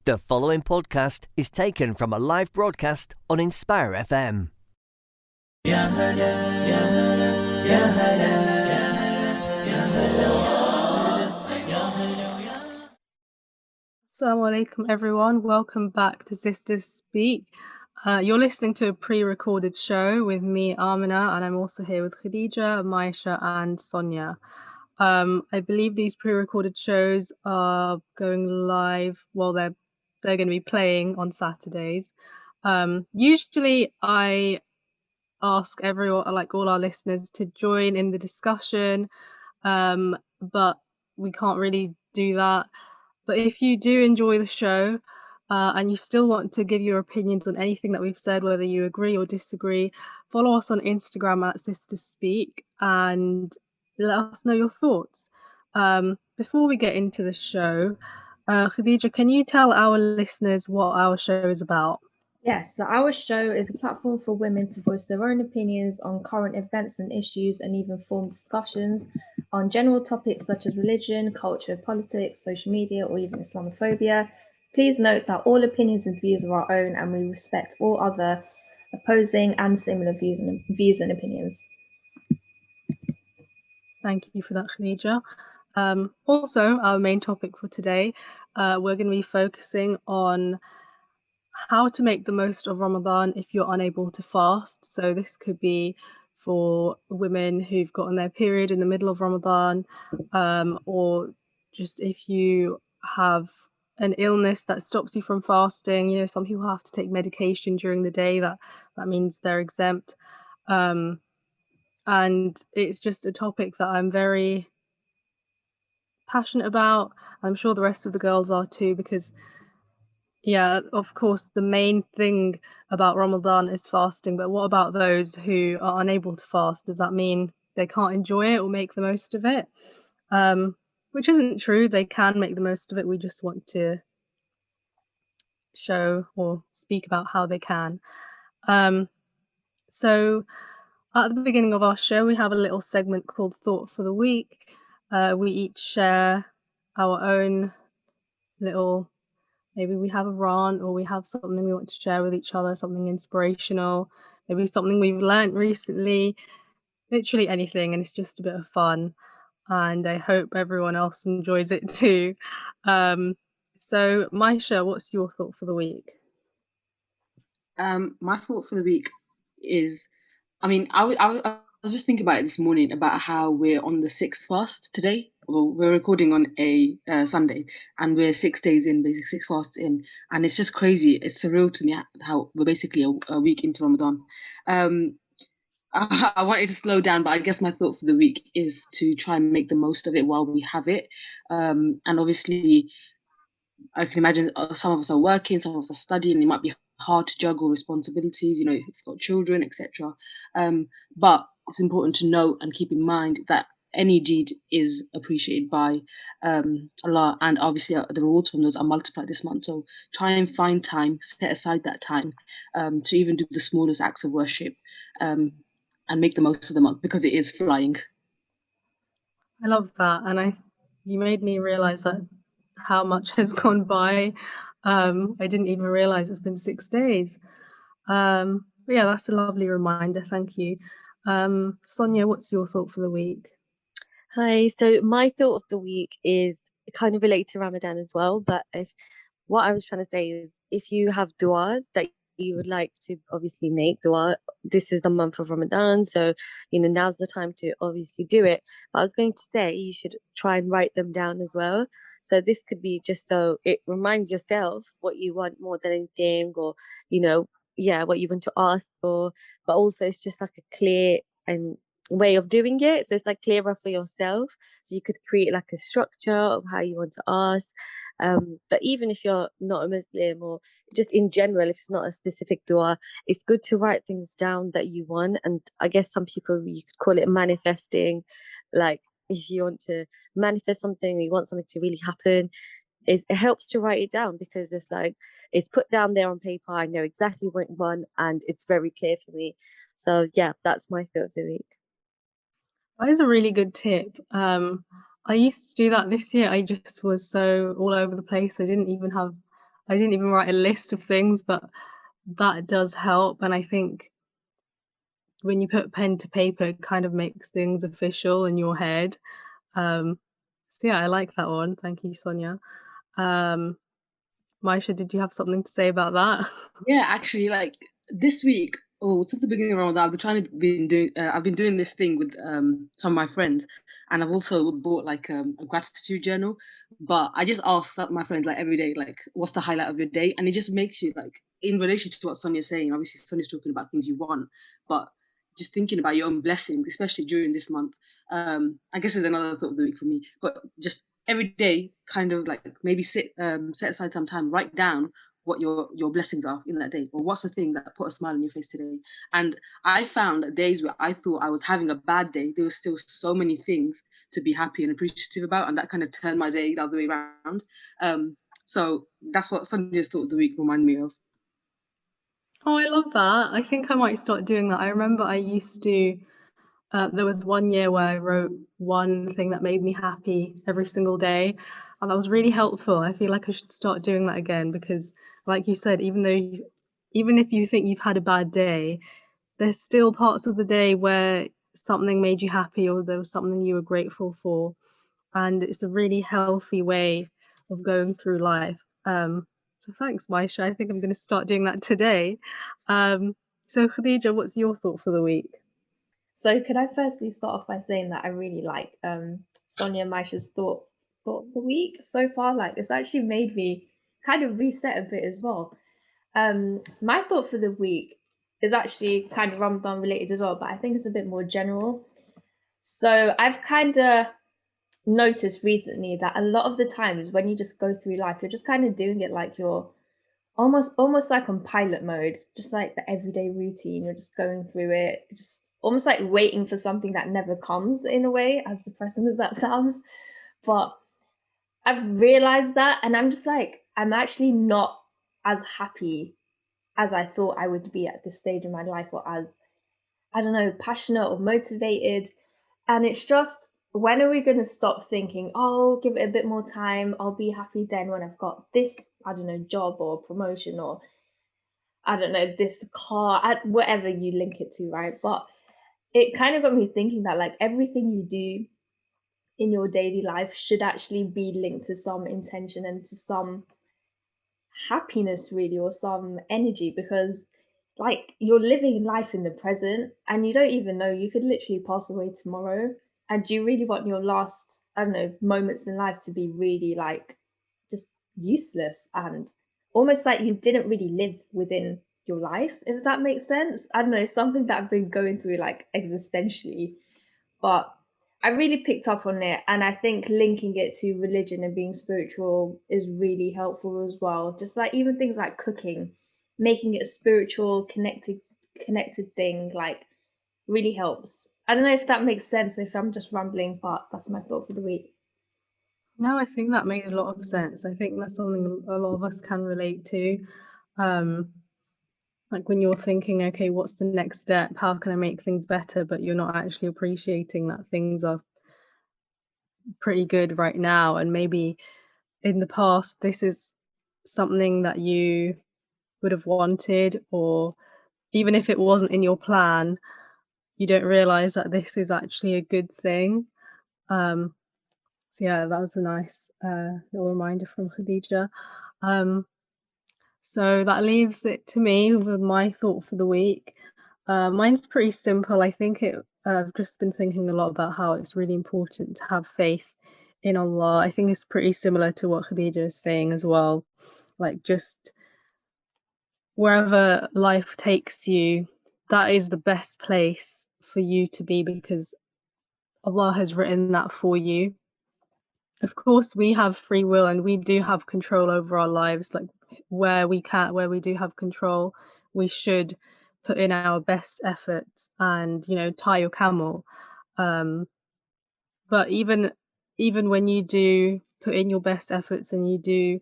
The following podcast is taken from a live broadcast on Inspire FM. Assalamu alaikum everyone, welcome back to Sisters Speak. You're listening to a pre-recorded show with me, Amina, and I'm also here with Khadija, Maisha and Sonia. I believe these pre-recorded shows are going live, well they're going to be playing on Saturdays. Usually I ask everyone, like all our listeners, to join in the discussion, but we can't really do that. But if you do enjoy the show and you still want to give your opinions on anything that we've said, whether you agree or disagree, follow us on Instagram at Sisters Speak and let us know your thoughts. Before we get into the show, Khadija, can you tell our listeners what our show is about? Yes, so our show is a platform for women to voice their own opinions on current events and issues and even form discussions on general topics such as religion, culture, politics, social media, or even Islamophobia. Please note that all opinions and views are our own and we respect all other opposing and similar views and opinions. Thank you for that, Khadija. Also, our main topic for today, we're going to be focusing on how to make the most of Ramadan if you're unable to fast. So this could be for women who've gotten their period in the middle of Ramadan, or just if you have an illness that stops you from fasting. You know, some people have to take medication during the day. That means they're exempt. And it's just a topic that I'm very passionate about. I'm sure the rest of the girls are too, because yeah, of course, the main thing about Ramadan is fasting, but what about those who are unable to fast? Does that mean they can't enjoy it or make the most of it? Which isn't true. They can make the most of it. We just want to show or speak about how they can. So at the beginning of our show, we have a little segment called Thought for the Week. We each share our own little, maybe we have a rant or we have something we want to share with each other, something inspirational, maybe something we've learnt recently, literally anything, and it's just a bit of fun. And I hope everyone else enjoys it too. So, Maisha, what's your thought for the week? My thought for the week is, I was just thinking about it this morning about how we're on the sixth fast today. Well, we're recording on a Sunday, and we're 6 days in, basically 6 fasts in, and it's just crazy. It's surreal to me how we're basically a week into Ramadan. I wanted to slow down, but I guess my thought for the week is to try and make the most of it while we have it. And obviously, I can imagine some of us are working, some of us are studying. It might be hard to juggle responsibilities, if you've got children, etc. But it's important to note and keep in mind that any deed is appreciated by Allah, and obviously the rewards from those are multiplied this month. So try and find time, set aside that time to even do the smallest acts of worship, and make the most of the month because it is flying. I love that, and you made me realize that how much has gone by. I didn't even realize it's been 6 days. But yeah, that's a lovely reminder. Thank you. Sonia, what's your thought for the week? Hi, so my thought of the week is kind of related to Ramadan as well, but what I was trying to say is if you have du'as that you would like to obviously make dua, this is the month of Ramadan, so now's the time to obviously do it. But I was going to say you should try and write them down as well. So this could be just so it reminds yourself what you want more than anything, or what you want to ask for, but also it's just like a clear and way of doing it, so it's like clearer for yourself, so you could create like a structure of how you want to ask. But even if you're not a Muslim, or just in general, if it's not a specific dua, it's good to write things down that you want. And I guess some people, you could call it manifesting. Like if you want to manifest something, or you want something to really happen, it helps to write it down, because it's like it's put down there on paper. I know exactly what I want and it's very clear for me. So yeah, that's my thought of the week. That is a really good tip. I used to do that this year. I just was so all over the place. I didn't even have I didn't even write a list of things, but that does help. And I think when you put pen to paper, it kind of makes things official in your head. So yeah, I like that one. Thank you, Sonia. Maisha, did you have something to say about that? Yeah, actually, like this week, or since the beginning of Ramadan, I've been doing this thing with some of my friends, and I've also bought like a gratitude journal. But I just ask some of my friends like every day, like, what's the highlight of your day? And it just makes you like, in relation to what Sonia's saying. Obviously, Sonia's talking about things you want, but just thinking about your own blessings, especially during this month. I guess is another thought of the week for me. But just every day, kind of like maybe set aside some time, write down what your blessings are in that day, or what's the thing that put a smile on your face today. And I found that days where I thought I was having a bad day, there was still so many things to be happy and appreciative about, and that kind of turned my day the other way around. So that's what Sunday's thought of the week reminded me of. Oh, I love that. I think I might start doing that. I remember I used to, there was one year where I wrote one thing that made me happy every single day, and that was really helpful. I feel like I should start doing that again because, like you said, even if you think you've had a bad day, there's still parts of the day where something made you happy or there was something you were grateful for, and it's a really healthy way of going through life. So thanks, Maisha. I think I'm going to start doing that today. So Khadija, what's your thought for the week? So could I firstly start off by saying that I really like Sonia and Maisha's thought of the week so far. Like it's actually made me kind of reset a bit as well. My thought for the week is actually kind of Ramadan related as well, but I think it's a bit more general. So I've kind of noticed recently that a lot of the times when you just go through life, you're just kind of doing it like you're almost like on pilot mode, just like the everyday routine. You're just going through it, just almost like waiting for something that never comes in a way, as depressing as that sounds. But I've realized that, and I'm just like, I'm actually not as happy as I thought I would be at this stage in my life, or as, I don't know, passionate or motivated. And it's just, when are we going to stop thinking, oh, give it a bit more time, I'll be happy then when I've got this, I don't know, job or promotion, or I don't know, this car, whatever you link it to, right? But it kind of got me thinking that like everything you do in your daily life should actually be linked to some intention and to some happiness, really, or some energy, because like you're living life in the present and you don't even know, you could literally pass away tomorrow. And do you really want your last, I don't know, moments in life to be really like just useless and almost like you didn't really live within your life, if that makes sense? I don't know, something that I've been going through like existentially. But I really picked up on it, and I think linking it to religion and being spiritual is really helpful as well. Just like even things like cooking, making it a spiritual, connected thing, like really helps. I don't know if that makes sense, if I'm just rambling, but that's my thought for the week. No, I think that made a lot of sense. I think that's something a lot of us can relate to. Um, like when you're thinking, okay, what's the next step? How can I make things better? But you're not actually appreciating that things are pretty good right now. And maybe in the past, this is something that you would have wanted, or even if it wasn't in your plan, you don't realize that this is actually a good thing. So yeah, that was a nice little reminder from Khadija. Um, so that leaves it to me with my thought for the week. Mine's pretty simple. I think I've just been thinking a lot about how it's really important to have faith in Allah. I think it's pretty similar to what Khadija is saying as well. Like just wherever life takes you, that is the best place for you to be because Allah has written that for you. Of course, we have free will and we do have control over our lives. Like where we do have control, we should put in our best efforts and, tie your camel. Um, but even when you do put in your best efforts and you do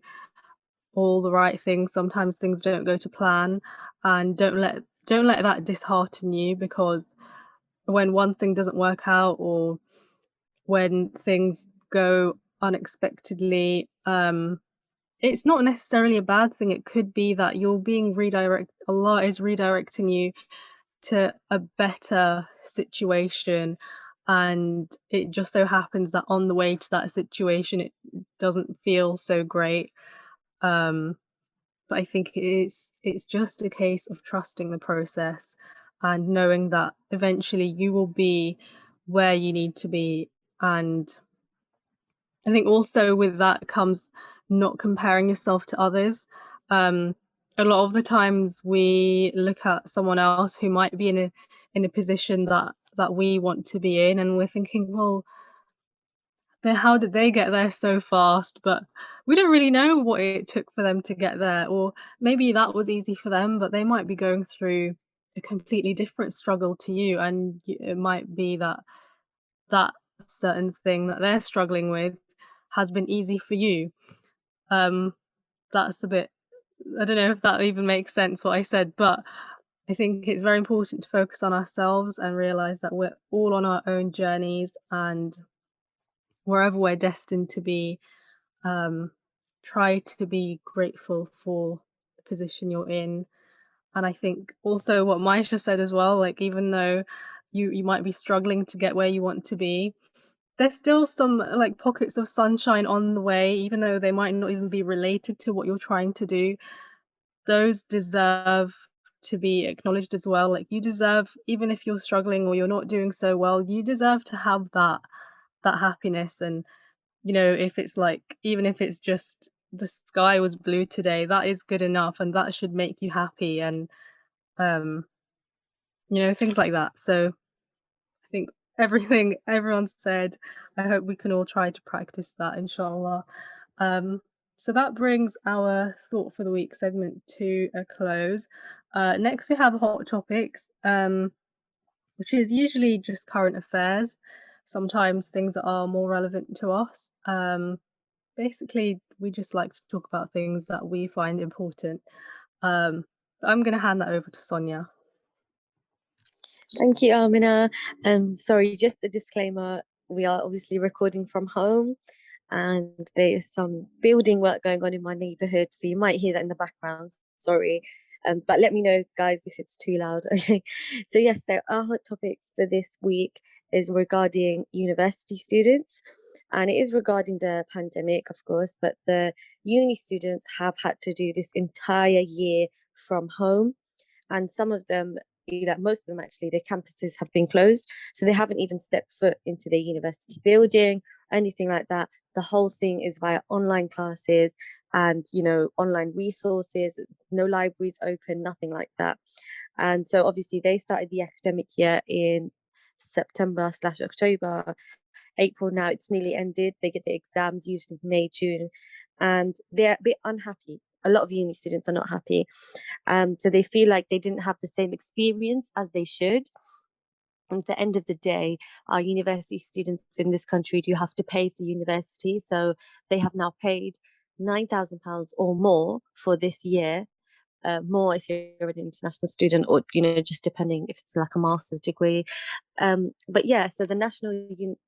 all the right things, sometimes things don't go to plan, and don't let that dishearten you, because when one thing doesn't work out or when things go unexpectedly, it's not necessarily a bad thing. It could be that you're being redirected. Allah is redirecting you to a better situation, and it just so happens that on the way to that situation it doesn't feel so great. But I think it's just a case of trusting the process and knowing that eventually you will be where you need to be. And I think also with that comes not comparing yourself to others. Um, a lot of the times we look at someone else who might be in a position that we want to be in, and we're thinking, well, how did they get there so fast? But we don't really know what it took for them to get there, or maybe that was easy for them, but they might be going through a completely different struggle to you, and it might be that that certain thing that they're struggling with has been easy for you. Um, that's a bit, I don't know if that even makes sense what I said, but I think it's very important to focus on ourselves and realize that we're all on our own journeys, and wherever we're destined to be, um, try to be grateful for the position you're in. And I think also what Maisha said as well, like even though you might be struggling to get where you want to be, there's still some like pockets of sunshine on the way, even though they might not even be related to what you're trying to do. Those deserve to be acknowledged as well. Like you deserve, even if you're struggling or you're not doing so well, you deserve to have that happiness. And if it's like, even if it's just the sky was blue today, that is good enough, and that should make you happy. And um things like that. So I think everything everyone said, I hope we can all try to practice that, inshallah. So that brings our thought for the week segment to a close. Next we have hot topics, which is usually just current affairs, sometimes things that are more relevant to us. Basically, we just like to talk about things that we find important. But I'm going to hand that over to Sonia. Thank you, Amina. Sorry, just a disclaimer. We are obviously recording from home, and there is some building work going on in my neighborhood, so you might hear that in the background. Sorry. But let me know, guys, if it's too loud. Okay. So yes, so our hot topics for this week is regarding university students, and it is regarding the pandemic, of course, but the uni students have had to do this entire year from home, and some of them, most of them actually, their campuses have been closed, so they haven't even stepped foot into their university building, anything like that. The whole thing is via online classes and online resources. No libraries open, nothing like that. And so obviously they started the academic year in September/October. April now, it's nearly ended. They get the exams usually May, June, and they're a bit unhappy. A lot of uni students are not happy. So they feel like they didn't have the same experience as they should. And at the end of the day, our university students in this country do have to pay for university. So they have now paid £9,000 or more for this year, more if you're an international student, or just depending if it's like a master's degree. But yeah, so the National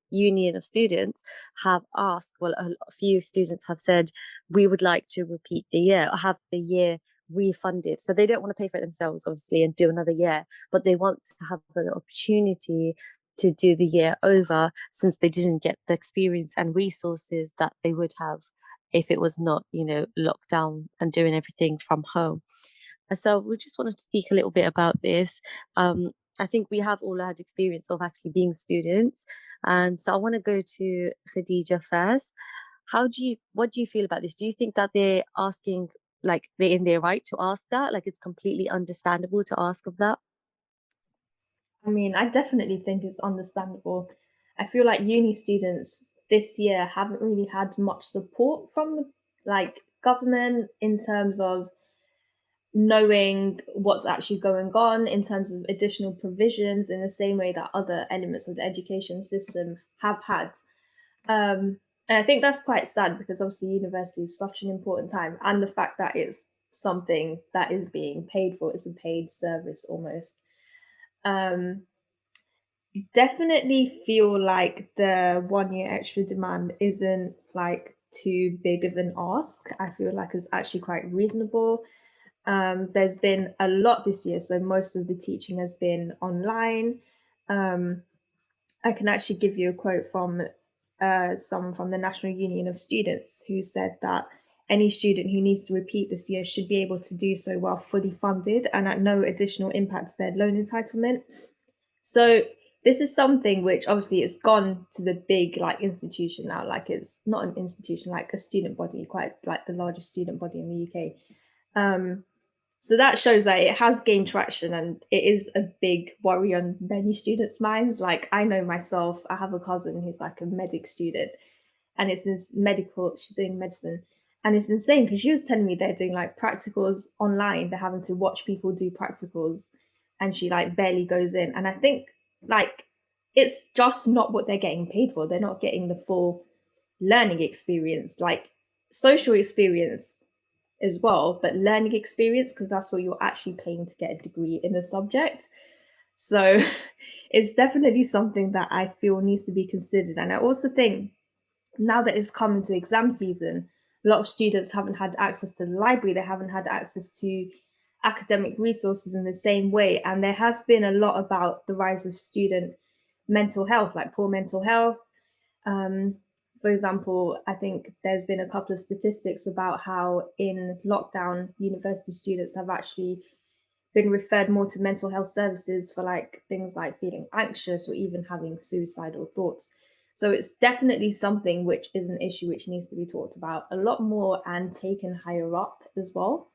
Union of Students have asked, well, a few students have said, we would like to repeat the year or have the year refunded. So they don't want to pay for it themselves, obviously, and do another year, but they want to have the opportunity to do the year over, since they didn't get the experience and resources that they would have if it was not, locked down and doing everything from home. So we just wanted to speak a little bit about this. I think we have all had experience of actually being students. And so I want to go to Khadija first. What do you feel about this? Do you think that they're asking, like they're in their right to ask that? Like it's completely understandable to ask of that? I mean, I definitely think it's understandable. I feel like uni students this year haven't really had much support from the government in terms of knowing what's actually going on in terms of additional provisions in the same way that other elements of the education system have had. And I think that's quite sad, because obviously university is such an important time, and the fact that it's something that is being paid for, it's a paid service almost. Definitely feel like the 1 year extra demand isn't like too big of an ask. I feel like it's actually quite reasonable. There's been a lot this year, so most of the teaching has been online. I can actually give you a quote from someone from the National Union of Students who said that any student who needs to repeat this year should be able to do so while fully funded and at no additional impact to their loan entitlement. So this is something which obviously has gone to the big like institution now, like it's not an institution, like a student body, quite like the largest student body in the UK. So that shows that it has gained traction and it is a big worry on many students' minds. Like I know myself, I have a cousin who's like a medic student and it's in medical, she's doing medicine. And it's insane because she was telling me they're doing like practicals online. They're having to watch people do practicals and she like barely goes in. And I think like it's just not what they're getting paid for. They're not getting the full learning experience, like social experience as well, but learning experience because that's what you're actually paying to get a degree in a subject. So it's definitely something that I feel needs to be considered. And I also think now that it's come into exam season, a lot of students haven't had access to the library, they haven't had access to academic resources in the same way. And there has been a lot about the rise of student mental health, like poor mental health. For example, I think there's been a couple of statistics about how in lockdown, university students have actually been referred more to mental health services for like things like feeling anxious or even having suicidal thoughts. So it's definitely something which is an issue which needs to be talked about a lot more and taken higher up as well.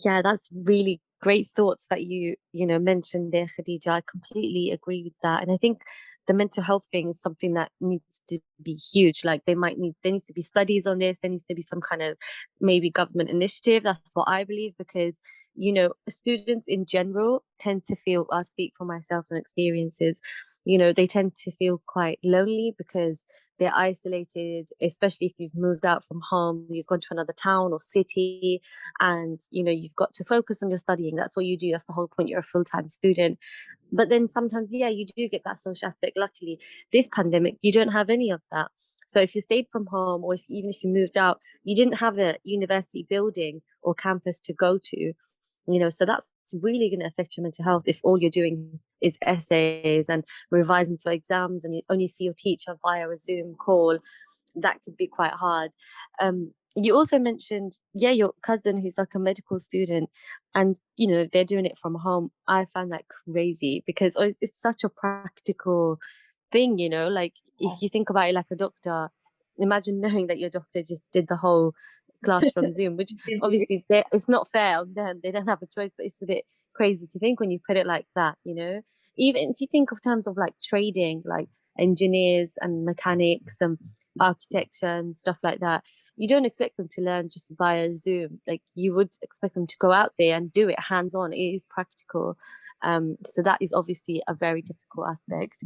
Yeah, that's really great thoughts that you mentioned there, Khadija. I completely agree with that. And I think the mental health thing is something that needs to be huge. Like there needs to be studies on this, there needs to be some kind of maybe government initiative. That's what I believe because students in general tend to feel, I'll speak for myself and experiences, they tend to feel quite lonely because they're isolated, especially if you've moved out from home, you've gone to another town or city, and you've got to focus on your studying. That's what you do, that's the whole point, you're a full-time student. But then sometimes, yeah, you do get that social aspect. Luckily this pandemic you don't have any of that. So if you stayed from home, or even if you moved out, you didn't have a university building or campus to go to, so that's really going to affect your mental health if all you're doing is essays and revising for exams and you only see your teacher via a Zoom call. That could be quite hard. You also mentioned, yeah, your cousin who's like a medical student, and they're doing it from home. I find that crazy because it's such a practical thing, like if you think about it like a doctor, imagine knowing that your doctor just did the whole class from Zoom, which obviously it's not fair on them, they don't have a choice, but it's a bit crazy to think when you put it like that. Even if you think of terms of like trading, like engineers and mechanics and architecture and stuff like that, you don't expect them to learn just via Zoom. Like you would expect them to go out there and do it hands on. It is practical. So that is obviously a very difficult aspect.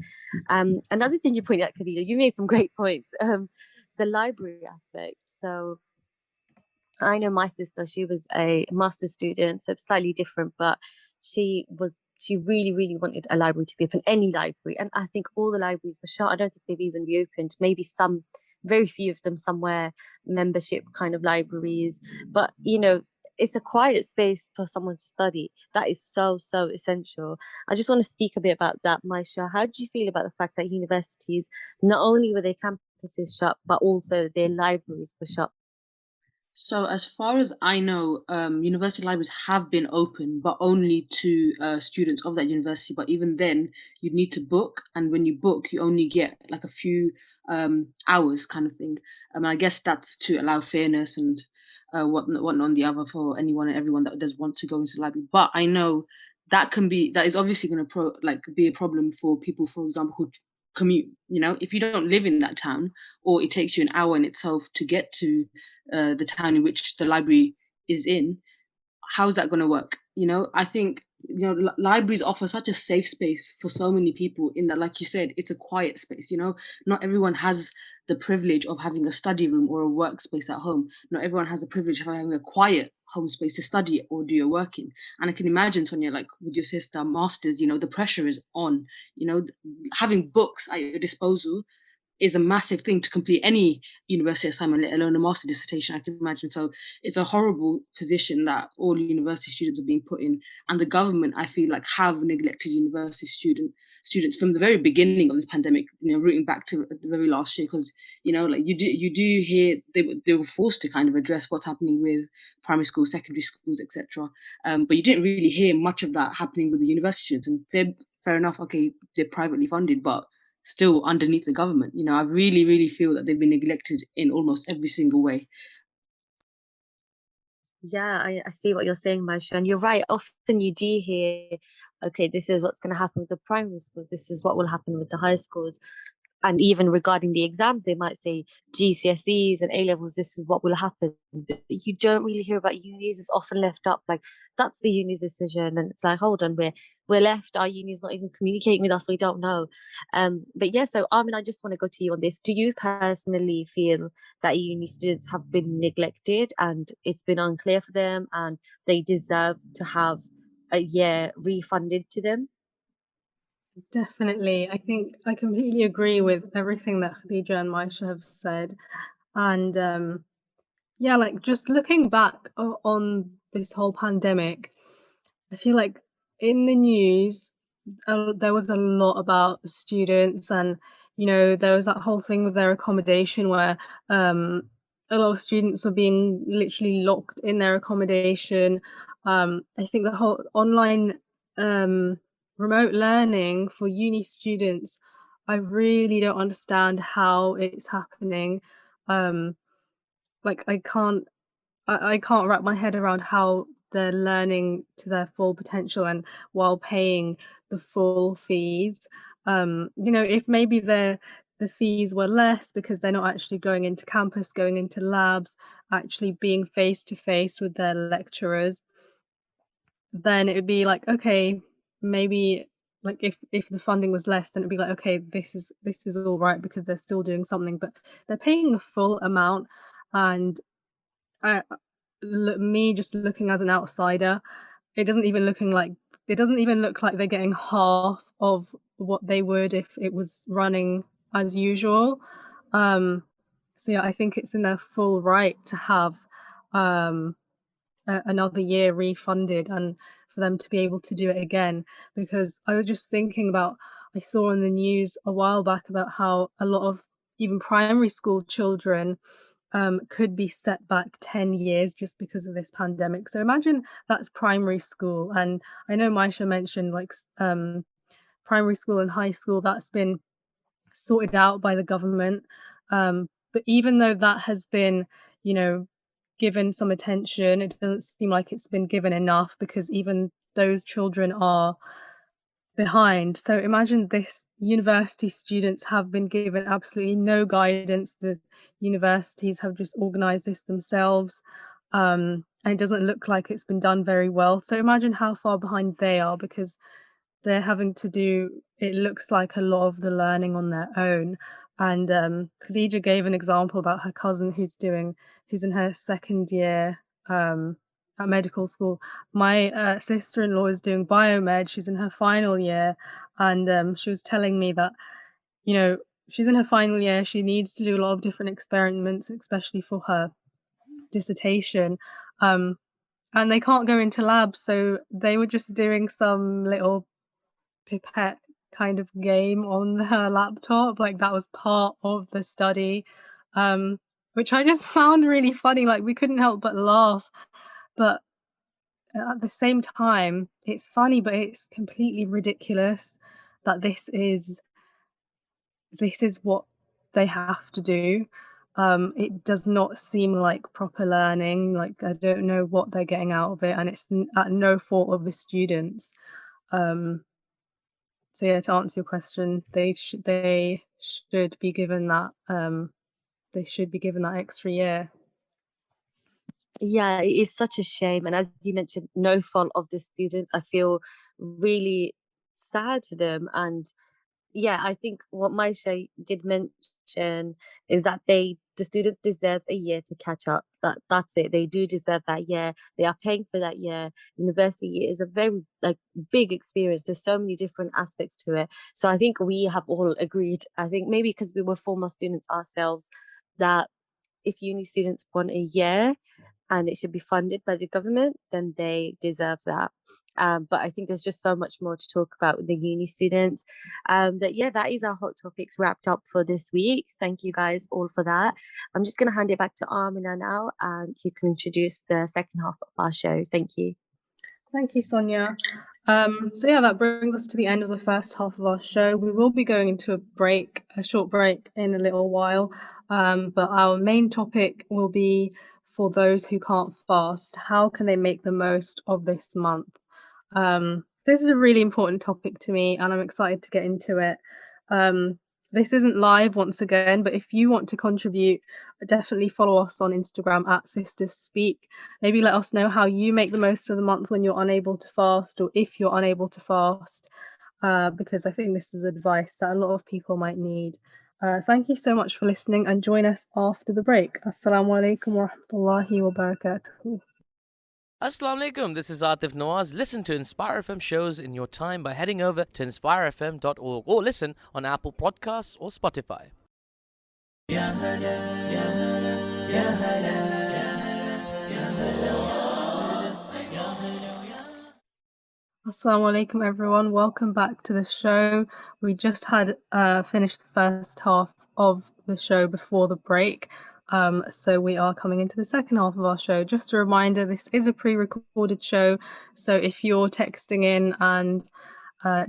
Another thing you pointed out, Khadija, you made some great points. The library aspect. So I know my sister, she was a master's student, so it's slightly different, but she really, really wanted a library to be open, any library. And I think all the libraries were shut. I don't think they've even reopened. Maybe some, very few of them somewhere, membership kind of libraries. But, it's a quiet space for someone to study. That is so, so essential. I just want to speak a bit about that, Maisha. How do you feel about the fact that universities, not only were their campuses shut, but also their libraries were shut? So, as far as I know, university libraries have been open, but only to students of that university. But even then, you'd need to book, and when you book, you only get like a few hours, kind of thing. I guess that's to allow fairness and whatnot on the other for anyone and everyone that does want to go into the library. But I know that is obviously going to be a problem for people, for example, who commute. If you don't live in that town, or it takes you an hour in itself to get to the town in which the library is in, how's that going to work? I think libraries offer such a safe space for so many people, in that, like you said, it's a quiet space. Not everyone has the privilege of having a study room or a workspace at home. Not everyone has the privilege of having a quiet home space to study or do your work in. And I can imagine, Sonia, like with your sister masters, the pressure is on. Having books at your disposal is a massive thing to complete any university assignment, let alone a master dissertation, I can imagine. So it's a horrible position that all university students are being put in. And the government, I feel like, have neglected university students from the very beginning of this pandemic, rooting back to the very last year. Because, like you do hear they were forced to kind of address what's happening with primary schools, secondary schools, etc. But you didn't really hear much of that happening with the university students. And fair enough, okay, they're privately funded, but still underneath the government. I really, really feel that they've been neglected in almost every single way. Yeah, I see what you're saying, Maisha, and you're right. Often you do hear, okay, this is what's going to happen with the primary schools, this is what will happen with the high schools. And even regarding the exams, they might say GCSEs and A levels, this is what will happen. But you don't really hear about unis. It's often left up like that's the uni's decision. And it's like, hold on, we're left, our uni's not even communicating with us, we don't know. But yeah, so Armin, I just want to go to you on this. Do you personally feel that uni students have been neglected and it's been unclear for them and they deserve to have a year refunded to them? Definitely. I think I completely agree with everything that Khadija and Maisha have said. And yeah, like just looking back on this whole pandemic, I feel like in the news, there was a lot about students, and there was that whole thing with their accommodation where a lot of students were being literally locked in their accommodation. I think the whole online um, remote learning for uni students, I really don't understand how it's happening. Um, like I can't wrap my head around how they're learning to their full potential and while paying the full fees. If maybe the fees were less because they're not actually going into campus, going into labs, actually being face to face with their lecturers, then it would be like, okay, maybe like if the funding was less, then it'd be like, okay, this is all right because they're still doing something, but they're paying the full amount. And I, me just looking as an outsider, it doesn't even look like they're getting half of what they would if it was running as usual. Um, so yeah, I think it's in their full right to have um, another year refunded and for them to be able to do it again. Because I was just thinking about, I saw in the news a while back about how a lot of even primary school children could be set back 10 years just because of this pandemic. So imagine that's primary school. And I know Maisha mentioned like primary school and high school, that's been sorted out by the government. But even though that has been, you know, given some attention, it doesn't seem like it's been given enough because even those children are behind. So imagine this university students have been given absolutely no guidance. The universities have just organized this themselves. And it doesn't look like it's been done very well. So imagine how far behind they are because they're having to do, it looks like, a lot of the learning on their own. And Khadija gave an example about her cousin who's in her second year at medical school. My sister-in-law is doing biomed. She's in her final year, and she was telling me that, you know, she's in her final year. She needs to do a lot of different experiments, especially for her dissertation. Um, and they can't go into labs, so they were just doing some little pipette kind of game on her laptop. Like that was part of the study, which I just found really funny. Like we couldn't help but laugh, but at the same time, it's funny, but it's completely ridiculous that this is what they have to do. It does not seem like proper learning. Like I don't know what they're getting out of it, and it's at no fault of the students. Um, so yeah, to answer your question, they should be given that extra year. Yeah, it is such a shame. And as you mentioned, no fault of the students. I feel really sad for them. And yeah, I think what Maisha did mention is that they the students deserve a year to catch up. That's it. They do deserve that year. They are paying for that year. University is a very like big experience. There's so many different aspects to it. So I think we have all agreed. I think maybe because we were former students ourselves, that if uni students want a year and it should be funded by the government, then they deserve that. But I think there's just so much more to talk about with the uni students. But yeah, that is our hot topics wrapped up for this week. Thank you guys all for that. I'm just going to hand it back to Amina now, and you can introduce the second half of our show. Thank you. Thank you, Sonia. So yeah, that brings us to the end of the first half of our show. We will be going into a short break in a little while, but our main topic will be for those who can't fast. How can they make the most of this month? This is a really important topic to me, and I'm excited to get into it. This isn't live once again, but if you want to contribute, definitely follow us on Instagram at Sisters Speak. Maybe let us know how you make the most of the month when you're unable to fast, or if you're unable to fast, because I think this is advice that a lot of people might need. Thank you so much for listening, and join us after the break. Assalamu alaikum wa rahmatullahi wa barakatuh. Assalamu alaikum, this is Atif Nawaz. Listen to Inspire FM shows in your time by heading over to inspirefm.org or listen on Apple Podcasts or Spotify. Assalamu alaikum everyone, welcome back to the show. We just had finished the first half of the show before the break, so we are coming into the second half of our show. Just a reminder, this is a pre-recorded show, so if you're texting in and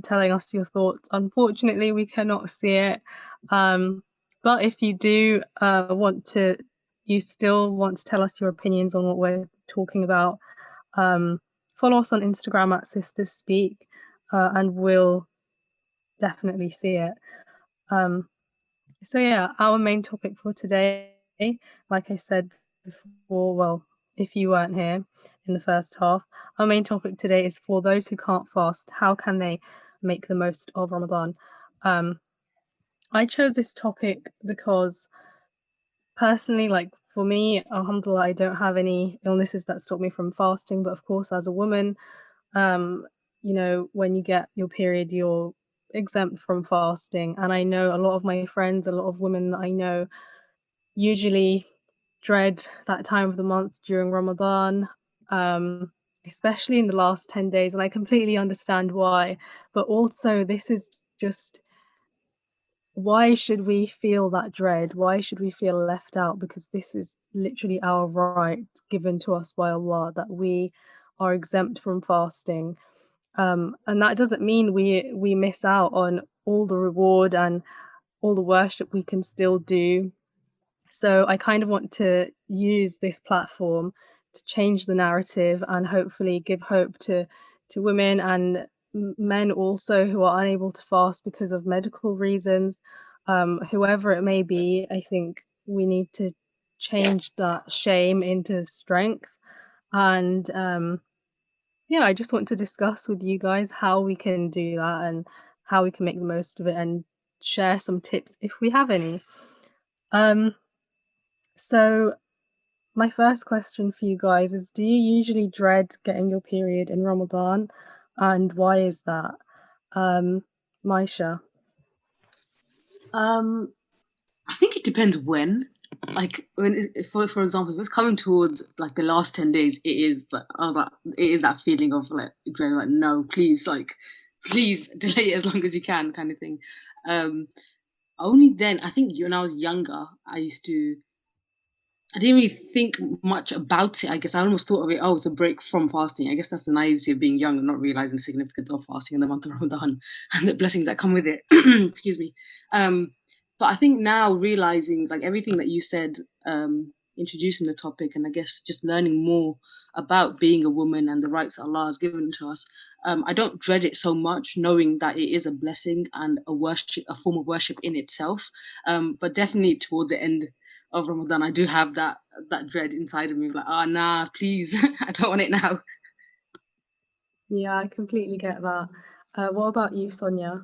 telling us your thoughts, unfortunately we cannot see it, but if you do you still want to tell us your opinions on what we're talking about, follow us on Instagram at Sisters Speak, and we'll definitely see it. So yeah, our main topic for today, like I said before, well, if you weren't here in the first half, our main topic today is for those who can't fast, how can they make the most of Ramadan? I chose this topic because personally, like for me, alhamdulillah, I don't have any illnesses that stop me from fasting, but of course as a woman, when you get your period, you're exempt from fasting. And I know a lot of my friends, a lot of women that I know usually dread that time of the month during Ramadan, especially in the last 10 days. And I completely understand why. But also, this is just, why should we feel that dread? Why should we feel left out? Because this is literally our right given to us by Allah, that we are exempt from fasting. And that doesn't mean we miss out on all the reward and all the worship we can still do. So I kind of want to use this platform to change the narrative and hopefully give hope to women and men also who are unable to fast because of medical reasons. Whoever it may be, I think we need to change that shame into strength. And yeah, I just want to discuss with you guys how we can do that and how we can make the most of it, and share some tips if we have any. So my first question for you guys is, do you usually dread getting your period in Ramadan, and why is that? Maisha. I think it depends when. Like for example, if it's coming towards like the last 10 days, it is that feeling of like dread, like no, please, please delay it as long as you can, kind of thing. Only then, I think when I was younger, I didn't really think much about it. I guess I almost thought of it, it's a break from fasting. I guess that's the naivety of being young and not realizing the significance of fasting in the month of Ramadan and the blessings that come with it. Excuse me. But I think now realizing like everything that you said, introducing the topic, and I guess just learning more about being a woman and the rights that Allah has given to us, I don't dread it so much, knowing that it is a blessing and a form of worship in itself. But definitely towards the end of Ramadan, I do have that dread inside of me, like, nah, please, I don't want it now. Yeah, I completely get that. What about you, Sonia?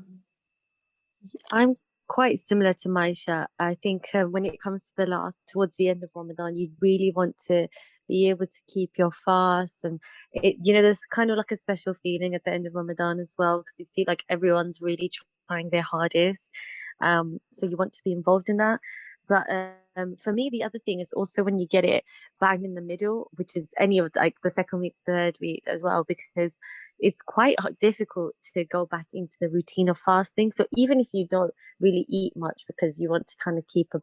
I'm quite similar to Maisha. I think when it comes to towards the end of Ramadan, you really want to be able to keep your fast, and there's kind of like a special feeling at the end of Ramadan as well, because you feel like everyone's really trying their hardest. So you want to be involved in that. But for me, the other thing is also when you get it bang in the middle, which is any of like the second week, third week as well, because it's quite difficult to go back into the routine of fasting. So even if you don't really eat much because you want to kind of keep a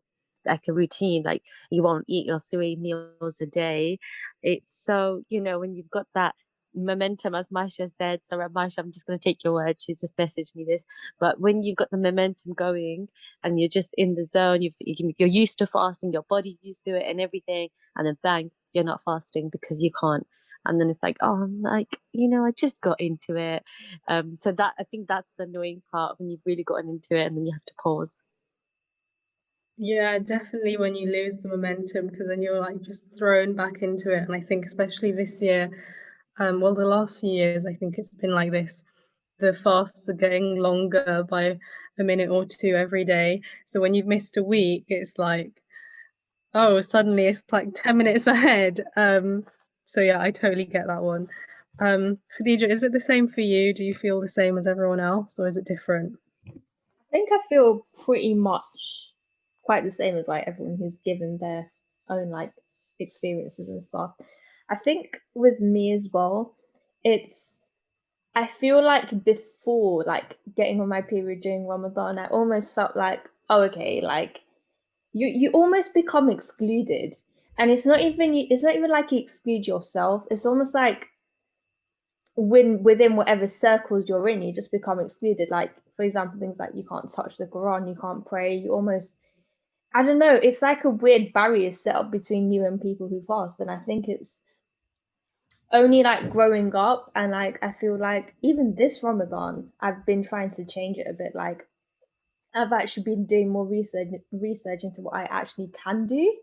routine, like you won't eat your 3 meals a day, it's so, when you've got that momentum, as Masha said. So Masha, I'm just going to take your word, she's just messaged me this, but when you've got the momentum going and you're just in the zone, you're used to fasting, your body's used to it and everything, and then bang, you're not fasting because you can't. And then it's like, oh, I'm like, I just got into it. So that, I think that's the annoying part, when you've really gotten into it and then you have to pause. Yeah, definitely when you lose the momentum, because then you're like just thrown back into it. And I think especially this year, well, the last few years, I think it's been like this. The fasts are getting longer by a minute or two every day. So when you've missed a week, it's like, oh, suddenly it's like 10 minutes ahead. So yeah, I totally get that one. Khadija, is it the same for you? Do you feel the same as everyone else, or is it different? I think I feel pretty much quite the same as like everyone who's given their own like experiences and stuff. I think with me as well, I feel like before like getting on my period during Ramadan, I almost felt like, oh, okay, like you almost become excluded. And it's not even like you exclude yourself. It's almost like within whatever circles you're in, you just become excluded. Like, for example, things like you can't touch the Quran, you can't pray, you almost, I don't know, it's like a weird barrier set up between you and people who fast. And I think it's only like growing up, and like I feel like even this Ramadan, I've been trying to change it a bit. Like I've actually been doing more research into what I actually can do.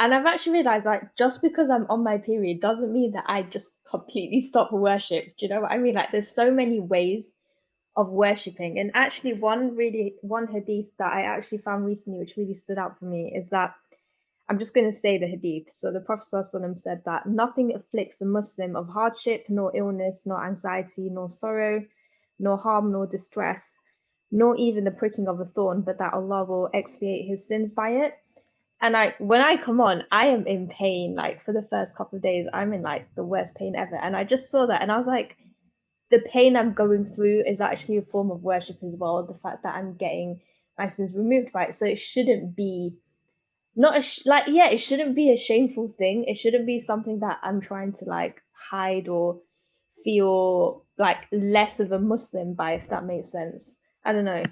And I've actually realized like just because I'm on my period doesn't mean that I just completely stop worship. Do you know what I mean? Like there's so many ways of worshipping. And actually one hadith that I actually found recently which really stood out for me is that, I'm just going to say the hadith. So the Prophet ﷺ said that nothing afflicts a Muslim of hardship, nor illness, nor anxiety, nor sorrow, nor harm, nor distress, nor even the pricking of a thorn, but that Allah will expiate his sins by it. And when I come on, I am in pain. Like for the first couple of days, I'm in like the worst pain ever. And I just saw that and I was like, the pain I'm going through is actually a form of worship as well. The fact that I'm getting my sins removed by it. So it shouldn't be not it shouldn't be a shameful thing. It shouldn't be something that I'm trying to like hide or feel like less of a Muslim by, if that makes sense. I don't know.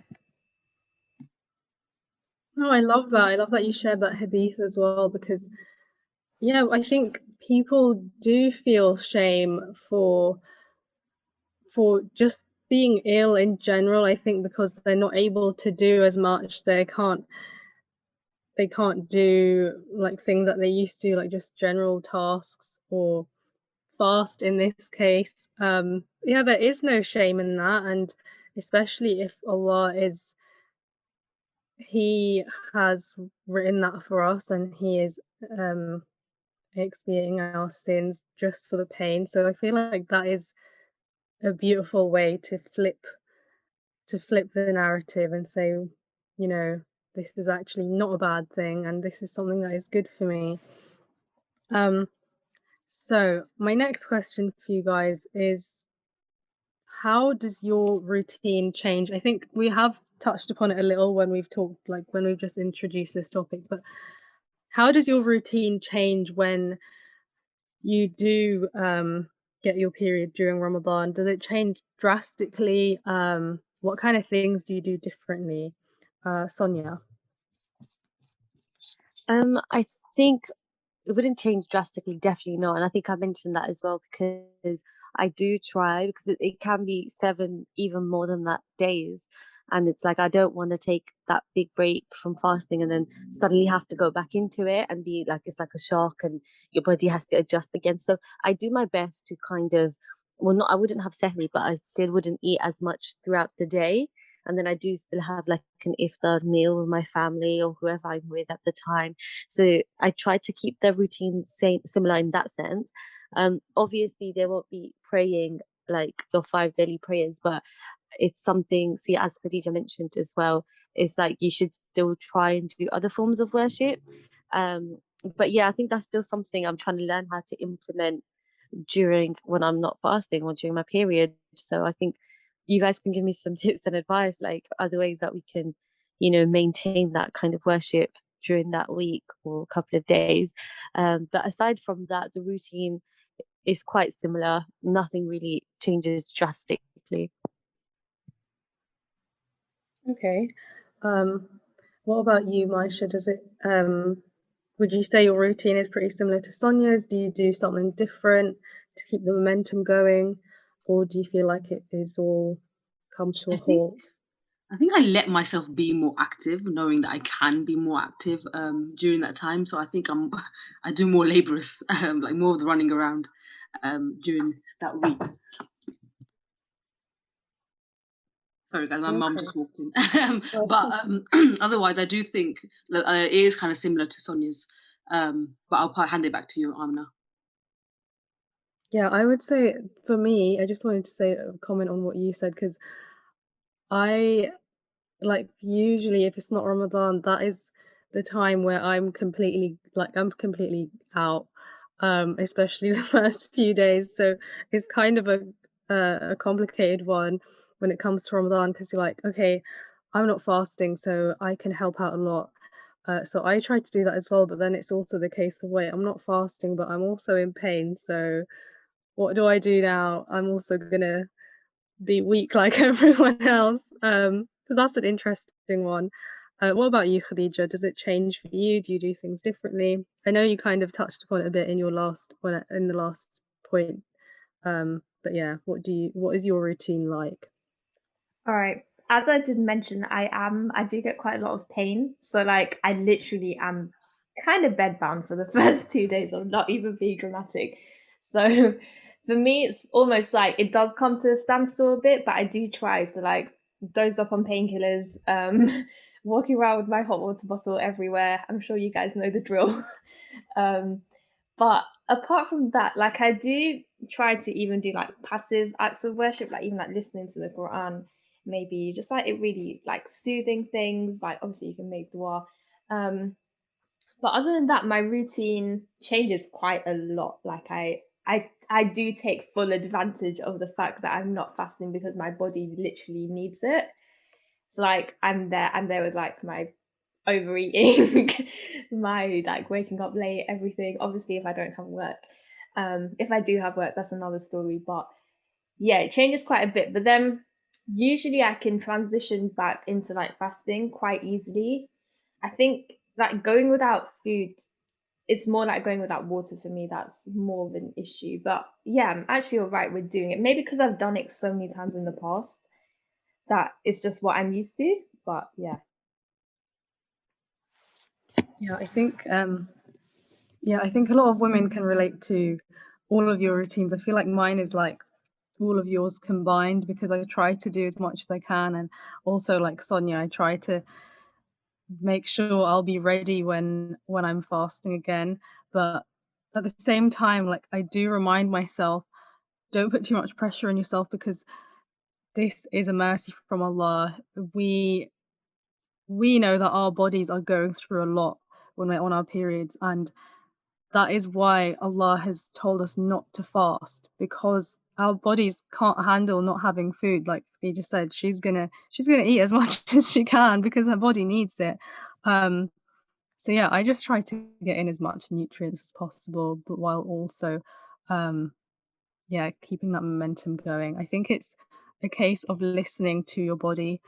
No, I love that. I love that you shared that hadith as well, because yeah, I think people do feel shame for just being ill in general. I think because they're not able to do as much, they can't do like things that they used to, like just general tasks or fast in this case. Yeah, there is no shame in that, and especially if he has written that for us, and he is expiating our sins just for the pain. So I feel like that is a beautiful way to flip the narrative and say, this is actually not a bad thing, and this is something that is good for me. So my next question for you guys is, how does your routine change? I think we have touched upon it a little when we've talked, like when we've just introduced this topic, but how does your routine change when you do get your period during Ramadan? Does it change drastically? What kind of things do you do differently? Sonia? I think it wouldn't change drastically, definitely not. And I think I mentioned that as well, because I do try, because it can be 7, even more than that, days. And it's like I don't want to take that big break from fasting and then suddenly have to go back into it and be like, it's like a shock and your body has to adjust again. So I do my best to kind of, well, not, I wouldn't have sehri, but I still wouldn't eat as much throughout the day. and then I do still have like an iftar meal with my family or whoever I'm with at the time. So I try to keep the routine similar in that sense. Obviously there won't be praying like your 5 daily prayers, but it's something, see, as Khadija mentioned as well, is like you should still try and do other forms of worship. But yeah, I think that's still something I'm trying to learn how to implement during when I'm not fasting or during my period. So I think you guys can give me some tips and advice, like other ways that we can, maintain that kind of worship during that week or a couple of days. But aside from that, the routine is quite similar. Nothing really changes drastically. Okay. What about you, Maisha? Would you say your routine is pretty similar to Sonia's? Do you do something different to keep the momentum going, or do you feel like it is all come to a I think halt? I think I let myself be more active, knowing that I can be more active during that time. So I think I do more laborious, like more of the running around during that week. Sorry, guys, my mum Okay. just walked in. Well, But otherwise, I do think that, it is kind of similar to Sonia's. But I'll probably hand it back to you, Amina. yeah, I would say for me, I just wanted to say a comment on what you said because I like usually if it's not Ramadan, that is the time where I'm completely out, especially the first few days. So it's kind of a complicated one when it comes to Ramadan because you're like, okay, I'm not fasting, so I can help out a lot. So I try to do that as well, but then it's also the case of wait, I'm not fasting, but I'm also in pain. So what do I do now? I'm also gonna be weak like everyone else. So that's an interesting one. What about you, Khadija? Does it change for you? Do you do things differently? I know you kind of touched upon it a bit in in the last point. But yeah, what is your routine like? All right. As I did mention, I do get quite a lot of pain. So like I literally am kind of bedbound for the first 2 days. I'm not even being dramatic. So for me, it's almost like it does come to a standstill a bit, but I do try to like doze up on painkillers, walking around with my hot water bottle everywhere. I'm sure you guys know the drill. Um, but apart from that, like I do try to even do like passive acts of worship, like even like listening to the Quran, maybe just like it really like soothing things. Like obviously you can make dua. Um, but other than that, my routine changes quite a lot. Like I do take full advantage of the fact that I'm not fasting because my body literally needs it. So like I'm there with like my overeating, my like waking up late, everything. Obviously, if I don't have work, if I do have work, that's another story. But yeah, it changes quite a bit. But then usually I can transition back into like fasting quite easily. I think like going without food, it's more like going without water for me. That's more of an issue. But yeah, I'm actually all right with doing it. Maybe because I've done it so many times in the past that it's just what I'm used to. But yeah. Yeah, I think a lot of women can relate to all of your routines. I feel like mine is like all of yours combined because I try to do as much as I can, and also like Sonia, I try to make sure I'll be ready when I'm fasting again. But at the same time, like I do remind myself, don't put too much pressure on yourself because this is a mercy from Allah. We know that our bodies are going through a lot when we're on our periods, and that is why Allah has told us not to fast because our bodies can't handle not having food. Like they just said, she's gonna eat as much as she can because her body needs it. Um, so yeah, I just try to get in as much nutrients as possible, but while also, um, yeah, keeping that momentum going. I think it's a case of listening to your body,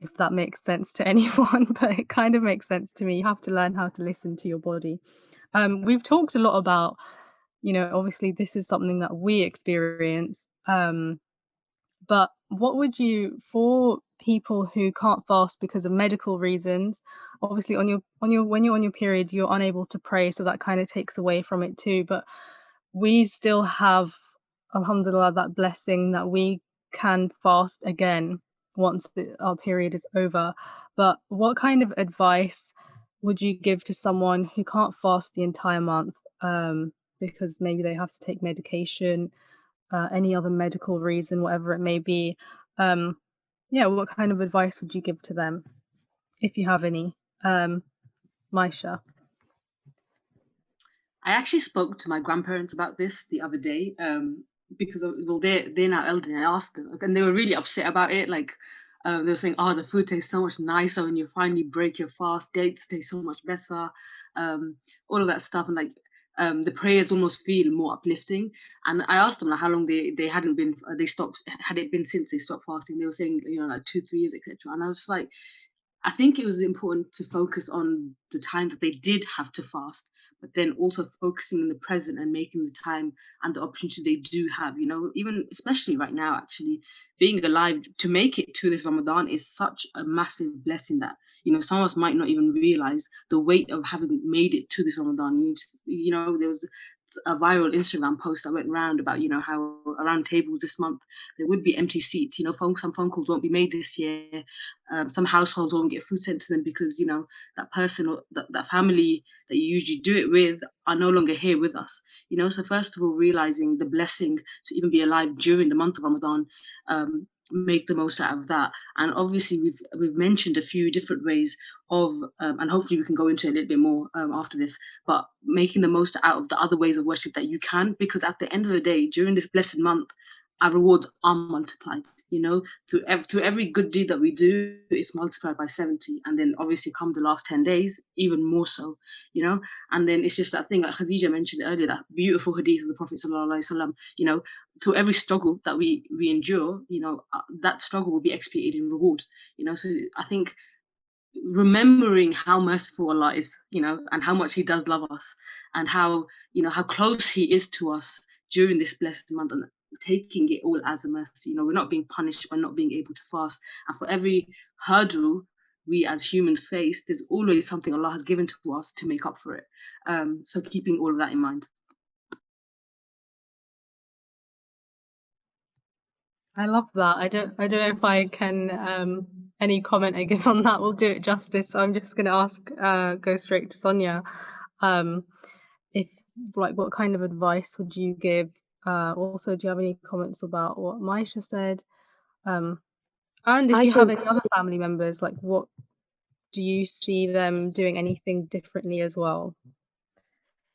if that makes sense to anyone, but it kind of makes sense to me. You have to learn how to listen to your body. We've talked a lot about, obviously this is something that we experience. But what would you, for people who can't fast because of medical reasons, obviously when you're on your period, you're unable to pray, so that kind of takes away from it too. But we still have, alhamdulillah, that blessing that we can fast again. once our period is over. But what kind of advice would you give to someone who can't fast the entire month, because maybe they have to take medication, any other medical reason, whatever it may be? Um, yeah, what kind of advice would you give to them if you have any? Maisha. I actually spoke to my grandparents about this the other day, because well, they're now elderly, and I asked them, and they were really upset about it. Like, they were saying, "Oh, the food tastes so much nicer when you finally break your fast. Dates taste so much better, all of that stuff, and like, the prayers almost feel more uplifting." And I asked them like how long they hadn't been, they stopped, had it been since they stopped fasting. They were saying, like 2 3 years, etc. And I was just like, I think it was important to focus on the time that they did have to fast, but then also focusing in the present and making the time and the opportunity they do have, even especially right now, actually being alive to make it to this Ramadan is such a massive blessing that, some of us might not even realize the weight of having made it to this Ramadan. There was a viral Instagram post that went around about, how around tables this month there would be empty seats. Some phone calls won't be made this year. Some households won't get food sent to them because that person or that family that you usually do it with are no longer here with us. So first of all, realizing the blessing to even be alive during the month of Ramadan, make the most out of that. And obviously, we've mentioned a few different ways of, and hopefully we can go into a little bit more after this. But making the most out of the other ways of worship that you can, because at the end of the day, during this blessed month, our rewards are multiplied. Through every good deed that we do, it's multiplied by 70, and then obviously come the last 10 days, even more so. And then it's just that thing like Khadija mentioned earlier, that beautiful hadith of the Prophet sallallahu alaihi wasallam. Through every struggle that we endure, that struggle will be expiated in reward. So I think remembering how merciful Allah is, and how much He does love us, and how close He is to us during this blessed month, and taking it all as a mercy. We're not being punished by not being able to fast, and for every hurdle we as humans face, there's always something Allah has given to us to make up for it. So keeping all of that in mind. I love that. I don't know if I can any comment I give on that will do it justice. So I'm just gonna go straight to Sonia. If like what kind of advice would you give? Also, do you have any comments about what Maisha said? And if I you have think any other family members, like what do you see them doing anything differently as well?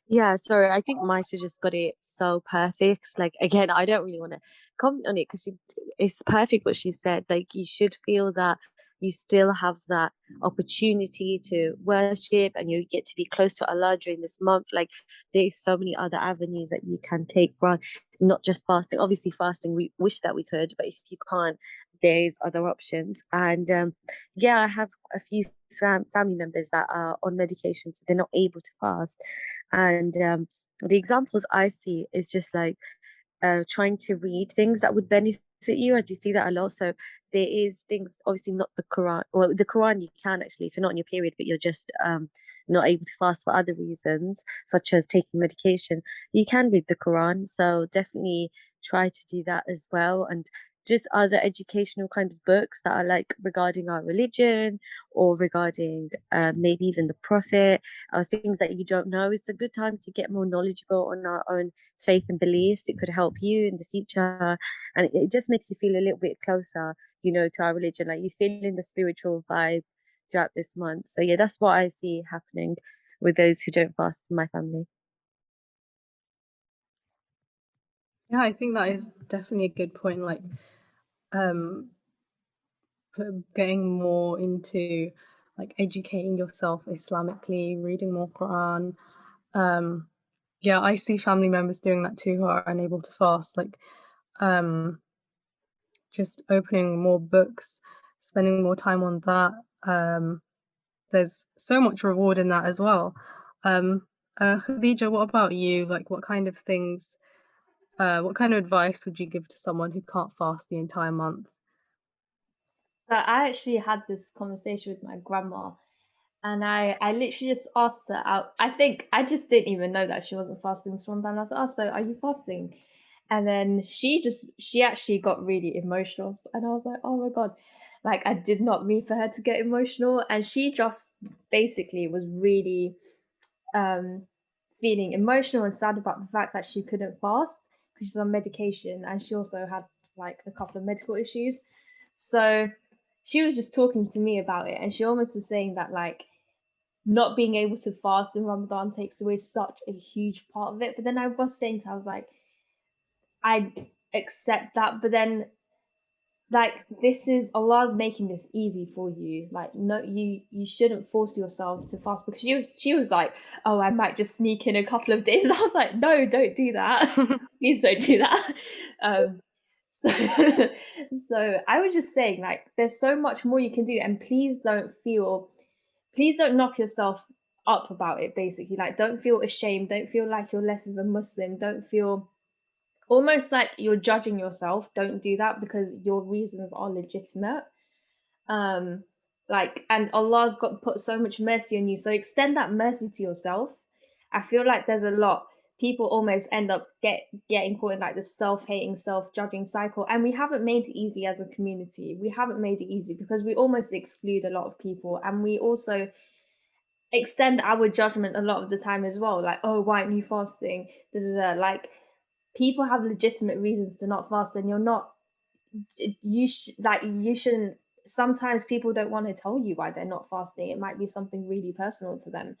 Yeah, sorry. I think Maisha just got it so perfect. Like again, I don't really want to comment on it because it's perfect what she said. Like you should feel that you still have that opportunity to worship and you get to be close to Allah during this month. Like there's so many other avenues that you can take from, not just fasting. Obviously, fasting we wish that we could, but if you can't, there's other options. And yeah, I have a few family members that are on medication, so they're not able to fast. And the examples I see is just like trying to read things that would benefit you. I do see that a lot. So there is things, obviously not the Quran. Well, the Quran you can actually, if you're not on your period, but you're just not able to fast for other reasons, such as taking medication, you can read the Quran. So definitely try to do that as well. And just other educational kind of books that are like regarding our religion or regarding maybe even the Prophet or things that you don't know. It's a good time to get more knowledgeable on our own faith and beliefs. It could help you in the future, and it just makes you feel a little bit closer, to our religion. Like you feel in the spiritual vibe throughout this month. So yeah, that's what I see happening with those who don't fast in my family. Yeah, I think that is definitely a good point. Like, um, getting more into like educating yourself Islamically, reading more Quran. Um, yeah, I see family members doing that too who are unable to fast. Like, um, just opening more books, spending more time on that. There's so much reward in that as well. Um, Khadija, what about you? Like, what kind of advice would you give to someone who can't fast the entire month? So I actually had this conversation with my grandma, and I literally just asked her out. I think I just didn't even know that she wasn't fasting this Ramadan. I was like, "Oh, so are you fasting?" And then she actually got really emotional, and I was like, "Oh my God." Like, I did not mean for her to get emotional, and she just basically was really um feeling emotional and sad about the fact that she couldn't fast because she's on medication, and she also had like a couple of medical issues. So she was just talking to me about it, and she almost was saying that like not being able to fast in Ramadan takes away such a huge part of it. But then I was saying to her, I was like, I accept that, but then like this is Allah's making this easy for you. Like no, you shouldn't force yourself to fast, because she was like, oh, I might just sneak in a couple of days. I was like, no, don't do that. Please don't do that. Um, so so I was just saying, like, there's so much more you can do, and please don't knock yourself up about it. Basically, like, don't feel ashamed. Don't feel like you're less of a Muslim. Don't feel almost like you're judging yourself. Don't do that, because your reasons are legitimate. um like, and Allah's got put so much mercy on you, so extend that mercy to yourself. I feel like there's a lot people almost end up getting caught in like the self-hating, self-judging cycle, and we haven't made it easy as a community. We haven't made it easy because we almost exclude a lot of people, and we also extend our judgment a lot of the time as well, like, oh, why aren't you fasting, da, da, da. Like, people have legitimate reasons to not fast, and you're not you shouldn't. Sometimes people don't want to tell you why they're not fasting. It might be something really personal to them.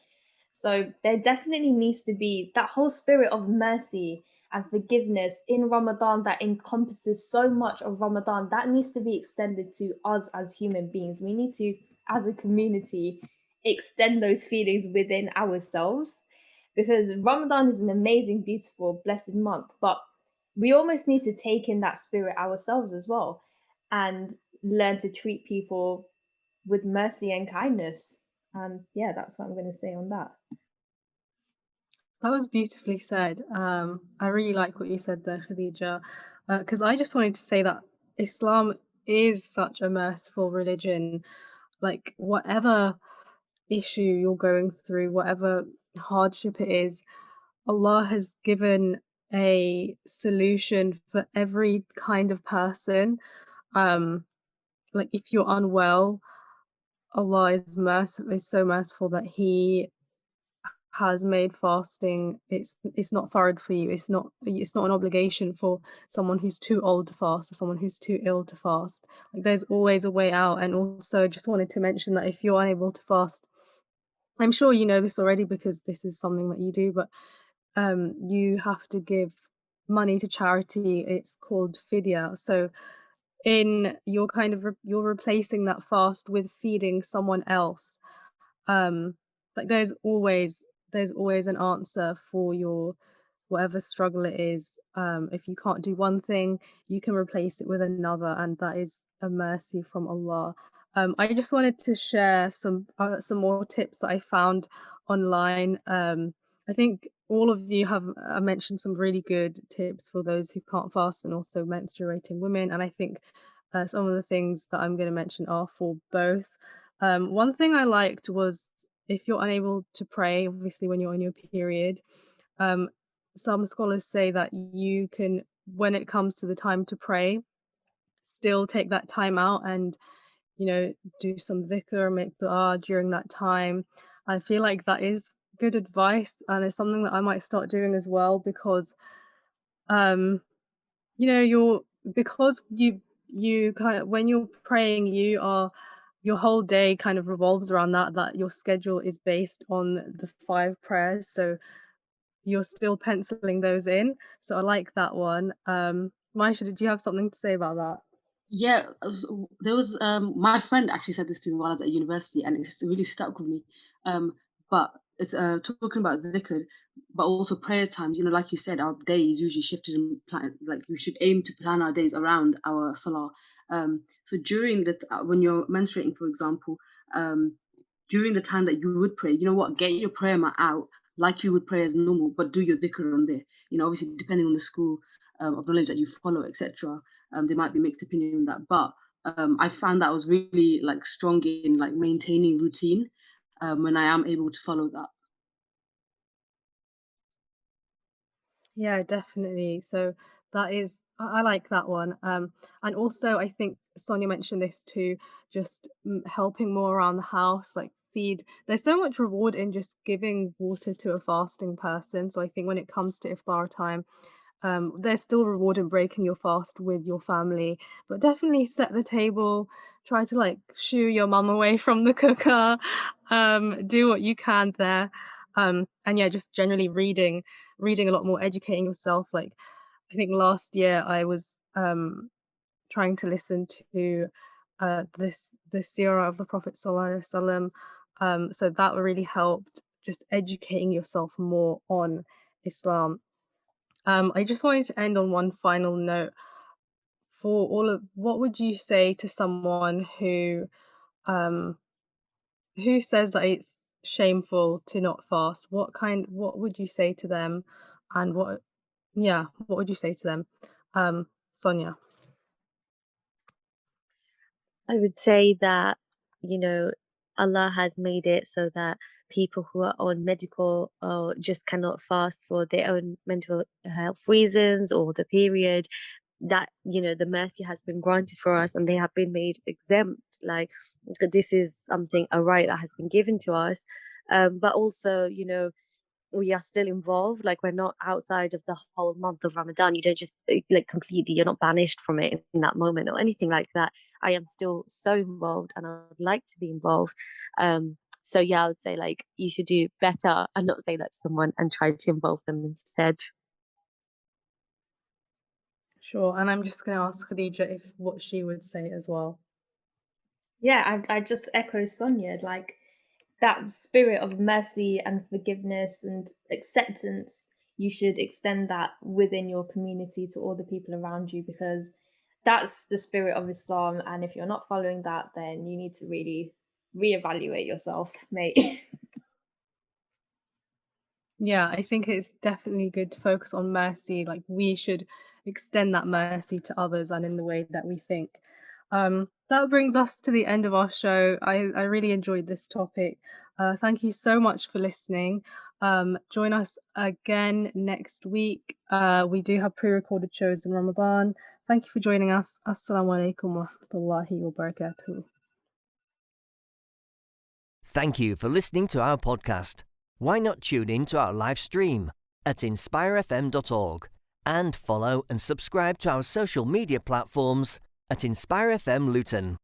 So there definitely needs to be that whole spirit of mercy and forgiveness in Ramadan that encompasses so much of Ramadan. That needs to be extended to us as human beings. We need to, as a community, extend those feelings within ourselves, because Ramadan is an amazing, beautiful, blessed month, but we almost need to take in that spirit ourselves as well, and learn to treat people with mercy and kindness. And yeah, that's what I'm going to say on that. That was beautifully said. I really like what you said there, Khadija, because I just wanted to say that Islam is such a merciful religion. Like, whatever issue you're going through, whatever hardship it is, Allah has given a solution for every kind of person. Um, like, if you're unwell, Allah is so merciful that He has made fasting, it's not fard for you. It's not an obligation for someone who's too old to fast or someone who's too ill to fast. Like, there's always a way out. And also, just wanted to mention that if you're unable to fast, I'm sure you know this already because this is something that you do, but you have to give money to charity. It's called fidya. So in you're kind of you're replacing that fast with feeding someone else. um like, there's always an answer for your whatever struggle it is. If you can't do one thing, you can replace it with another, and that is a mercy from Allah. I just wanted to share some more tips that I found online. I think all of you have mentioned some really good tips for those who can't fast, and also menstruating women, and I think some of the things that I'm going to mention are for both. One thing I liked was, if you're unable to pray, obviously when you're on your period, um, some scholars say that you can, when it comes to the time to pray, still take that time out and, do some dhikr, make dua during that time. I feel like that is good advice, and it's something that I might start doing as well, because um you're because you kind of, when you're praying, your whole day kind of revolves around that your schedule is based on the 5 prayers, so you're still penciling those in. So I like that one. Maisha, did you have something to say about that? Yeah, there was my friend actually said this to me while I was at university, and it's really stuck with me. But it's talking about dhikr, but also prayer times. You know, like you said, our day is usually shifted and plan. Like, we should aim to plan our days around our salah. So during when you're menstruating, for example, um, during the time that you would pray, you know what, get your prayer mat out like you would pray as normal, but do your dhikr on there. You know, obviously depending on the school of knowledge that you follow, etc. There might be mixed opinion on that, but I found that I was really like strong in like maintaining routine when I am able to follow that. Yeah, definitely. So that is, I like that one. And also I think Sonia mentioned this too, just helping more around the house, like feed. There's so much reward in just giving water to a fasting person. So I think when it comes to iftar time, there's still reward in breaking your fast with your family, but definitely set the table. Try to like shoo your mum away from the cooker. Do what you can there. And yeah, just generally reading a lot more, educating yourself. Like I think last year I was trying to listen to the seerah of the Prophet Sallallahu Alaihi Wasallam. So that really helped just educating yourself more on Islam. I just wanted to end on one final note. For all of, what would you say to someone um who says that it's shameful to not fast? What would you say to them? And what would you say to them? Sonia. I would say that, you know, Allah has made it so that people who are on medical or just cannot fast for their own mental health reasons or the period, that, you know, the mercy has been granted for us and they have been made exempt. Like, this is something, a right that has been given to us. But also, you know, we are still involved. Like, we're not outside of the whole month of Ramadan. You don't just like completely, you're not banished from it in that moment or anything like that. I am still so involved and I would like to be involved. So yeah, I would say like you should do better and not say that to someone and try to involve them instead. Sure, and I'm just going to ask Khadija if what she would say as well. Yeah, I just echo Sonia, like that spirit of mercy and forgiveness and acceptance, you should extend that within your community to all the people around you, because that's the spirit of Islam. And if you're not following that, then you need to really reevaluate yourself, mate. Yeah, I think it's definitely good to focus on mercy. Like we should extend that mercy to others and in the way that we think. That brings us to the end of our show. I really enjoyed this topic. Thank you so much for listening. Join us again next week. We do have pre-recorded shows in Ramadan. Thank you for joining us. Assalamu alaikum wa rahmatullahi wa barakatuh. Thank you for listening to our podcast. Why not tune in to our live stream at inspirefm.org and follow and subscribe to our social media platforms at InspireFM Luton.